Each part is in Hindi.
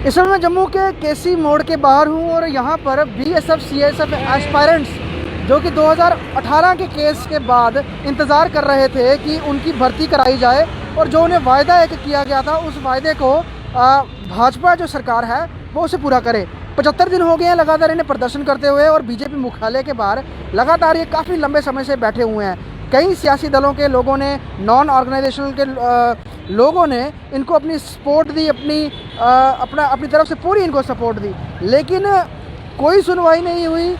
इस समय मैं जम्मू के केसी मोड़ के बाहर हूँ और यहाँ पर बीएसएफ सीएसएफ एस्पायरेंट्स जो कि 2018 के केस के बाद इंतज़ार कर रहे थे कि उनकी भर्ती कराई जाए और जो उन्हें वायदा एक किया गया था उस वायदे को भाजपा जो सरकार है वो उसे पूरा करे। 75 दिन हो गए हैं लगातार इन्हें प्रदर्शन करते हुए और बीजेपी मुख्यालय के बाहर लगातार ये काफ़ी लंबे समय से बैठे हुए हैं। कई सियासी दलों के लोगों ने, नॉन ऑर्गेनाइजेशनल के लोगों ने इनको अपनी सपोर्ट दी, अपनी तरफ से पूरी इनको सपोर्ट दी, लेकिन कोई सुनवाई नहीं हुई।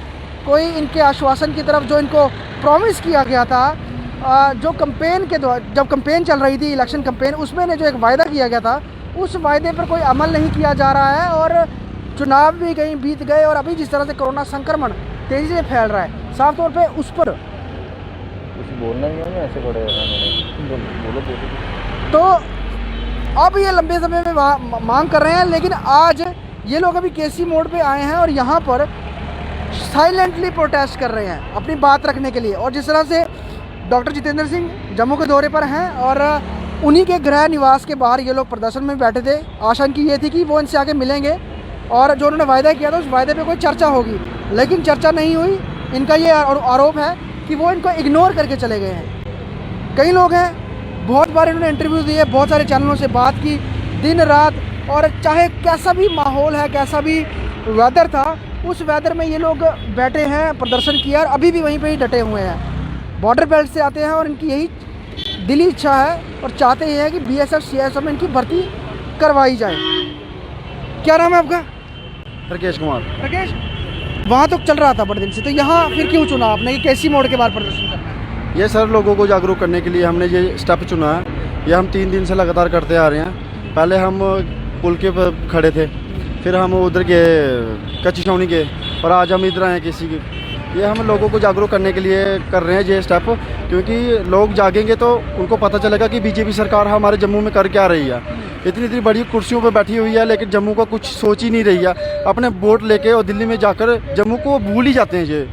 कोई इनके आश्वासन की तरफ जो इनको प्रॉमिस किया गया था, जो कैंपेन के दौरान जब कैंपेन चल रही थी, इलेक्शन कैंपेन, उसमें ने जो एक वायदा किया गया था उस वायदे पर कोई अमल नहीं किया जा रहा है और चुनाव भी कहीं बीत गए और अभी जिस तरह से कोरोना संक्रमण तेज़ी से फैल रहा है, साफ तौर पे उस पर कुछ बोलना ही है, ऐसे बड़े बोलो। तो अब ये लंबे समय में मांग कर रहे हैं, लेकिन आज ये लोग अभी केसी मोड़ पे आए हैं और यहाँ पर साइलेंटली प्रोटेस्ट कर रहे हैं अपनी बात रखने के लिए। और जिस तरह से डॉक्टर जितेंद्र सिंह जम्मू के दौरे पर हैं और उन्हीं के गृह निवास के बाहर ये लोग प्रदर्शन में बैठे थे। आशा इनकी ये थी कि वो इनसे आगे मिलेंगे और जो उन्होंने वायदा किया था उस वायदे पे कोई चर्चा होगी, लेकिन चर्चा नहीं हुई। इनका ये आरोप है कि वो इनको इग्नोर करके चले गए हैं। कई लोग हैं, बहुत बार इन्होंने इंटरव्यू दिए, बहुत सारे चैनलों से बात की दिन रात, और चाहे कैसा भी माहौल है, कैसा भी वेदर था, उस वेदर में ये लोग बैठे हैं, प्रदर्शन किया और अभी भी वहीं पे ही डटे हुए हैं। बॉर्डर बेल्ट से आते हैं और इनकी यही दिली इच्छा है और चाहते ये हैं कि बीएसएफ सीएसएफ में इनकी भर्ती करवाई जाए। क्या नाम है आपका? राकेश कुमार। राकेश, वहाँ तो चल रहा था बड़े दिन से, तो यहाँ फिर क्यों चुना आपने कि केसी मोड़ के बाहर प्रदर्शन करना है? ये सर लोगों को जागरूक करने के लिए हमने ये स्टेप चुना है। ये हम 3 दिन से लगातार करते आ रहे हैं। पहले हम पुल के पर खड़े थे, फिर हम उधर गए कच्ची छावनी गए और आज हम इधर आए केसी के। ये हम लोगों को जागरूक करने के लिए कर रहे हैं ये स्टेप, क्योंकि लोग जागेंगे तो उनको पता चलेगा कि बीजेपी सरकार हमारे जम्मू में कर क्या रही है। इतनी बड़ी कुर्सियों पर बैठी हुई है, लेकिन जम्मू का कुछ सोच ही नहीं रही है। अपने वोट लेके और दिल्ली में जाकर जम्मू को भूल ही जाते हैं। ये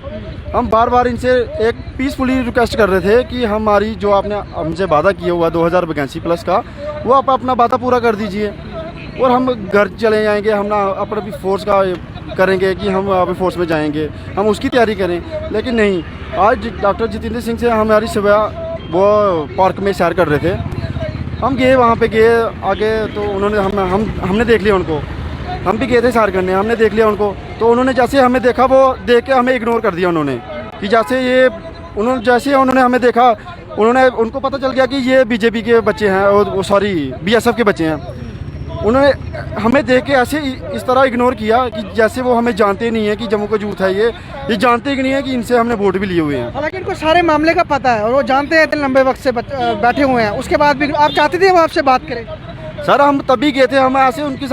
हम बार बार इनसे एक पीसफुली रिक्वेस्ट कर रहे थे कि हमारी जो आपने हमसे वादा किया हुआ 2000 वैकेंसी प्लस का, वो आप अपना वादा पूरा कर दीजिए और हम घर चले जाएंगे। हम ना अपना भी फोर्स का करेंगे कि हम अभी फोर्स में जाएंगे, हम उसकी तैयारी करें। लेकिन नहीं, आज डॉक्टर जितेंद्र सिंह से हमारी सुबह वो पार्क में सैर कर रहे थे, हम गए वहाँ पे गए आगे, तो उन्होंने हमने देख लिया उनको। हम भी गए थे सैर करने, हमने देख लिया उनको, तो उन्होंने जैसे हमें देखा वो देख के हमें इग्नोर कर दिया उन्होंने, कि जैसे उन्होंने हमें देखा, उनको पता चल गया कि ये बीजेपी के बच्चे हैं और सॉरी बीएसएफ के बच्चे हैं। उन्होंने हमें देख के ऐसे इस तरह इग्नोर किया कि जैसे वो हमें जानते नहीं है कि जम्मू का यूथ है। ये जानते कि नहीं है कि इनसे हमने वोट भी लिए हुए हैं। हालांकि इनको सारे मामले का पता है और वो जानते हैं इतने लंबे वक्त से बैठे हुए हैं, उसके बाद भी आप चाहते थे वो आपसे बात करें? सर हम तभी गए थे, हम ऐसे उनके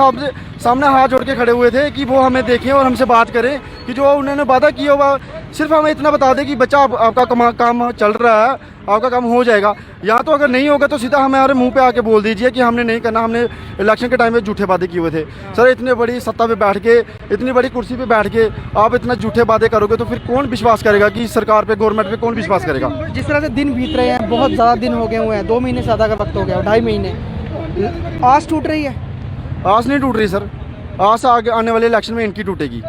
सामने हाथ जोड़ के खड़े हुए थे कि वो हमें देखें और हमसे बात करें कि जो उन्होंने वादा किया हुआ सिर्फ हमें इतना बता दें कि बच्चा आपका काम चल रहा है, आपका काम हो जाएगा। यहाँ तो अगर नहीं होगा तो सीधा हमारे मुंह पे आके बोल दीजिए कि हमने नहीं करना, हमने इलेक्शन के टाइम में झूठे वादे किए हुए थे। सर इतनी बड़ी सत्ता पे बैठ के, इतनी बड़ी कुर्सी पे बैठ के आप इतना झूठे वादे करोगे तो फिर कौन विश्वास करेगा कि सरकार पे, गवर्नमेंट पे कौन विश्वास करेगा? जिस तरह से दिन बीत रहे हैं, बहुत ज़्यादा दिन हो गए हुए हैं, 2 महीने से ज़्यादा का वक्त हो गया, 2.5 महीने, आस टूट रही है? आस नहीं टूट रही सर, आस आगे आने वाले इलेक्शन में इनकी टूटेगी,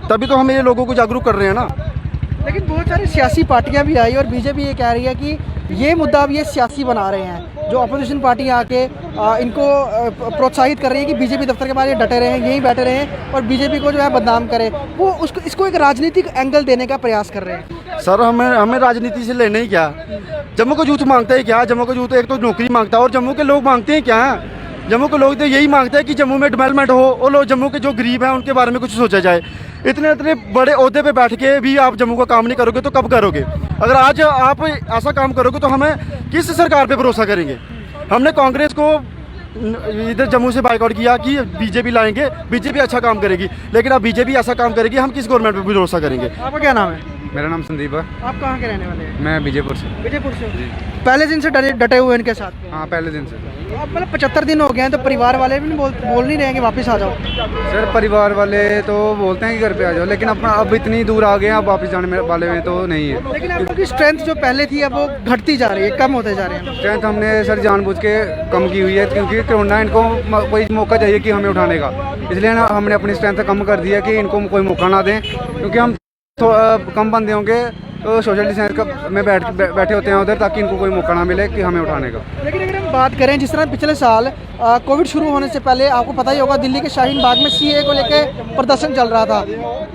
तभी तो हम ये लोगों को जागरूक कर रहे हैं ना। लेकिन बहुत सारी सियासी पार्टियां भी आई और बीजेपी ये कह रही है कि ये मुद्दा अब ये सियासी बना रहे हैं। जो अपोजिशन पार्टियां आके इनको प्रोत्साहित कर रही है कि बीजेपी दफ्तर के बाहर ये डटे रहें, यहीं बैठे रहें और बीजेपी को जो है बदनाम करें, वो इसको एक राजनीतिक एंगल देने का प्रयास कर रहे हैं। सर हमें राजनीति से लेना ही क्या? जम्मू का यूथ मांगता है क्या? जम्मू का यूथ एक तो नौकरी मांगता है और जम्मू के लोग मांगते हैं क्या? जम्मू के लोग तो यही मांगते हैं कि जम्मू में डेवलपमेंट हो और लोग जम्मू के जो गरीब हैं उनके बारे में कुछ सोचा जाए। इतने बड़े ओहदे पे बैठ के भी आप जम्मू का काम नहीं करोगे तो कब करोगे? अगर आज आप ऐसा काम करोगे तो हमें किस सरकार पे भरोसा करेंगे? हमने कांग्रेस को इधर जम्मू से बाइकआउट किया कि बीजेपी लाएंगे, बीजेपी अच्छा काम करेगी, लेकिन अब बीजेपी ऐसा काम करेगी, हम किस गवर्नमेंट पे भरोसा करेंगे? आपका क्या नाम है? मेरा नाम संदीप है। आप कहाँ के रहने वाले हैं? मैं विजयपुर से। विजयपुर से। पहले दिन से डटे हुए इनके साथ? हाँ, पहले दिन से। अब मतलब 75 दिन हो गए हैं, तो परिवार वाले भी बोल नहीं रहे हैं कि वापस आ जाओ? सर परिवार वाले तो बोलते हैं कि घर पे आ जाओ, लेकिन अपना अब इतनी दूर आ गए हैं, अब वापस जाने वाले में तो नहीं है। लेकिन आपकी स्ट्रेंथ जो पहले थी अब वो घटती जा रही है, कम होते जा रहे हैं। स्ट्रेंथ हमने सर जानबूझ के कम की हुई है, क्योंकि कोरोना इनको कोई मौका चाहिए कि हमें उठाने का, इसलिए ना हमने अपनी स्ट्रेंथ कम कर दी है कि इनको कोई मौका ना दें, क्योंकि हम कम बंदे होंगे तो सोशल डिस्टेंस में बैठे होते हैं उधर, ताकि इनको कोई मौका ना मिले कि हमें उठाने का। लेकिन अगर हम बात करें जिस तरह पिछले साल कोविड शुरू होने से पहले आपको पता ही होगा दिल्ली के शाहीन बाग में सीए को लेके प्रदर्शन चल रहा था,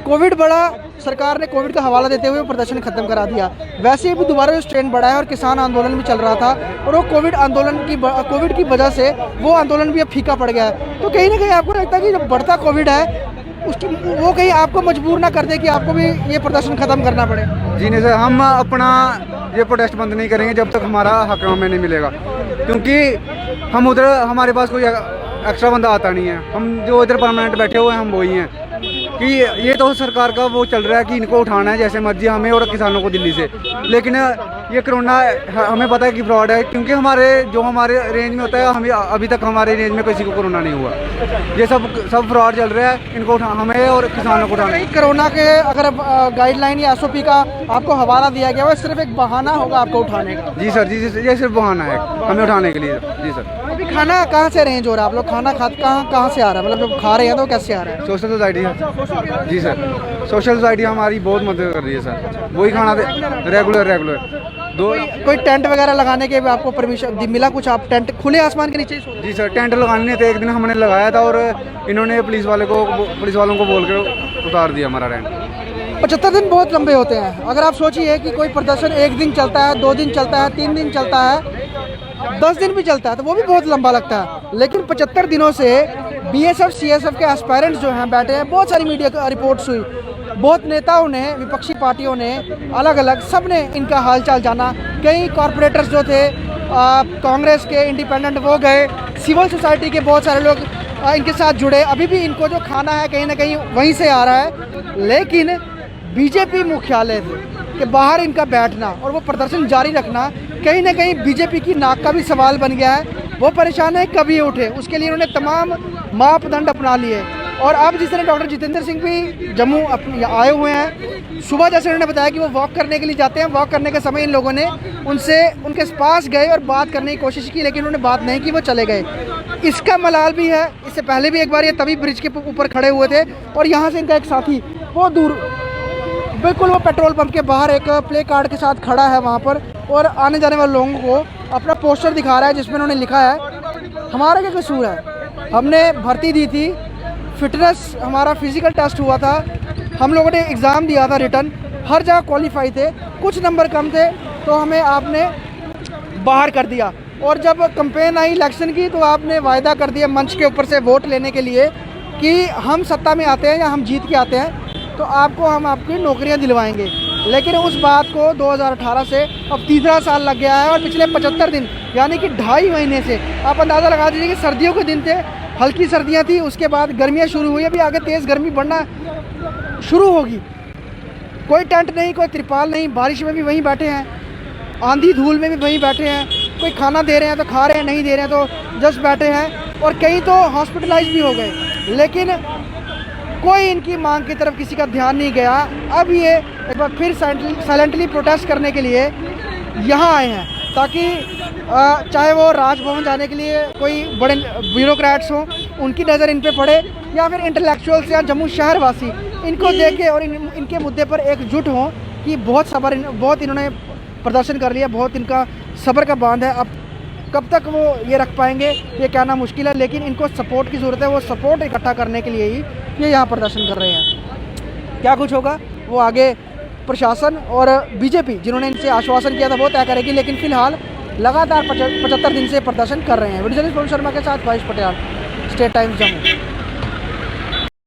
कोविड बढ़ा, सरकार ने कोविड का हवाला देते हुए प्रदर्शन खत्म करा दिया। वैसे ही भी दोबारा जो ट्रेंड बढ़ा है और किसान आंदोलन भी चल रहा था, और वो कोविड की वजह से वो आंदोलन भी अब फीका पड़ गया है। तो कहीं ना कहीं आपको लगता है कि जब बढ़ता कोविड है उसकी वो कहीं आपको मजबूर ना कर दे कि आपको भी ये प्रदर्शन खत्म करना पड़े? जी नहीं सर, हम अपना ये प्रोटेस्ट बंद नहीं करेंगे जब तक हमारा हक हमें नहीं मिलेगा, क्योंकि हम उधर हमारे पास कोई एक्स्ट्रा बंदा आता नहीं है। हम जो इधर परमानेंट बैठे हुए हैं हम वही हैं कि ये तो सरकार का वो चल रहा है कि इनको उठाना है जैसे मर्जी हमें और किसानों को दिल्ली से, लेकिन ये कोरोना हमें पता है कि फ्रॉड है, क्योंकि हमारे रेंज में होता है, हमें अभी तक हमारे रेंज में किसी को कोरोना नहीं हुआ। ये सब फ्रॉड चल रहा है, इनको हमें और किसानों को उठाना है। कोरोना के अगर गाइडलाइन या एसओपी का आपको हवाला दिया गया, वो सिर्फ एक बहाना होगा आपको उठाने का? जी सर, जी ये सिर्फ बहाना है हमें उठाने के लिए। जी सर। अभी खाना कहाँ से अरेंज हो रहा है? आप लोग खाना कहाँ से आ रहा है, मतलब जब खा रहे हैं तो कैसे आ रहा है? सोशल सोसाइटी है। जी सर, सोशल सोसाइटी हमारी बहुत मदद कर रही है सर, वही खाना रेगुलर कोई टेंट वगैरह लगाने के भी आपको परमिशन मिला कुछ? आप टेंट खुले आसमान के नीचे ही सोते? जी सर, टेंट लगाने थे, एक दिन हमने लगाया था और इन्होंने पुलिस वालों को बोल कर उतार दिया हमारा टेंट। 75 दिन बहुत लंबे होते हैं। अगर आप सोचिए कि कोई प्रदर्शन 1 दिन चलता है, 2 दिन चलता है, 3 दिन चलता है, 10 दिन भी चलता है, तो वो भी बहुत लंबा लगता है। लेकिन 75 दिनों से बीएसएफ सीएसएफ के एस्पायरेंट्स जो हैं बैठे हैं, बहुत सारी मीडिया रिपोर्ट्स हुई, बहुत नेताओं ने, विपक्षी पार्टियों ने अलग अलग सब ने इनका हालचाल जाना। कई कॉरपोरेटर्स जो थे कांग्रेस के, इंडिपेंडेंट, वो गए, सिविल सोसाइटी के बहुत सारे लोग इनके साथ जुड़े। अभी भी इनको जो खाना है कहीं ना कहीं वहीं से आ रहा है, लेकिन बीजेपी मुख्यालय के बाहर इनका बैठना और वो प्रदर्शन जारी रखना कहीं ना कहीं बीजेपी की नाक का भी सवाल बन गया है। वो परेशान है कभी उठे, उसके लिए उन्होंने तमाम मापदंड अपना लिए। और अब जिस तरह डॉक्टर जितेंद्र सिंह भी जम्मू आए हुए हैं, सुबह जैसे उन्होंने बताया कि वो वॉक करने के लिए जाते हैं, वॉक करने के समय इन लोगों ने उनके पास गए और बात करने की कोशिश की, लेकिन उन्होंने बात नहीं की, वो चले गए। इसका मलाल भी है, इससे पहले भी एक बार ये तभी ब्रिज के ऊपर खड़े हुए थे और यहाँ से इनका एक साथी बहुत दूर, बिल्कुल वो पेट्रोल पंप के बाहर एक प्ले कार्ड के साथ खड़ा है वहाँ पर, और आने जाने वाले लोगों को अपना पोस्टर दिखा रहा है जिसमें उन्होंने लिखा है हमारा क्या कसूर है, हमने भर्ती दी थी, फिटनेस हमारा फिजिकल टेस्ट हुआ था, हम लोगों ने एग्ज़ाम दिया था रिटर्न, हर जगह क्वालिफाई थे, कुछ नंबर कम थे तो हमें आपने बाहर कर दिया। और जब कैंपेन आई इलेक्शन की तो आपने वायदा कर दिया मंच के ऊपर से वोट लेने के लिए कि हम सत्ता में आते हैं या हम जीत के आते हैं तो हम आपकी नौकरियां दिलवाएंगे। लेकिन उस बात को 2018 से अब तीसरा साल लग गया है और पिछले 75 दिन यानी कि 2.5 महीने से आप अंदाज़ा लगा दीजिए कि सर्दियों के दिन थे, हल्की सर्दियां थी, उसके बाद गर्मियां शुरू हुई, अभी आगे तेज़ गर्मी बढ़ना शुरू होगी। कोई टेंट नहीं, कोई त्रिपाल नहीं, बारिश में भी वहीं बैठे हैं, आंधी धूल में भी वहीं बैठे हैं, कोई खाना दे रहे हैं तो खा रहे हैं, नहीं दे रहे हैं तो जस्ट बैठे हैं, और कई तो हॉस्पिटलाइज भी हो गए, लेकिन कोई इनकी मांग की तरफ किसी का ध्यान नहीं गया। अब ये एक बार फिर साइलेंटली प्रोटेस्ट करने के लिए यहाँ आए हैं ताकि चाहे वो राजभवन जाने के लिए कोई बड़े ब्यूरोक्रेट्स हों उनकी नज़र इन पे पड़े, या फिर इंटेलेक्चुअल्स या जम्मू शहर वासी इनको देखे और इनके मुद्दे पर एकजुट हों कि बहुत इन्होंने प्रदर्शन कर लिया, बहुत इनका सब्र का बांध है, अब कब तक वो ये रख पाएंगे ये कहना मुश्किल है, लेकिन इनको सपोर्ट की ज़रूरत है। वो सपोर्ट इकट्ठा करने के लिए ही ये यहाँ प्रदर्शन कर रहे हैं। क्या कुछ होगा वो आगे प्रशासन और बीजेपी जिन्होंने इनसे आश्वासन किया था वो तय करेगी, लेकिन फिलहाल लगातार 75 दिन से प्रदर्शन कर रहे हैं। वीडियो जर्नलिस्ट पवन शर्मा के साथ भावेश पटेल, स्टेट टाइम्स जम्मू।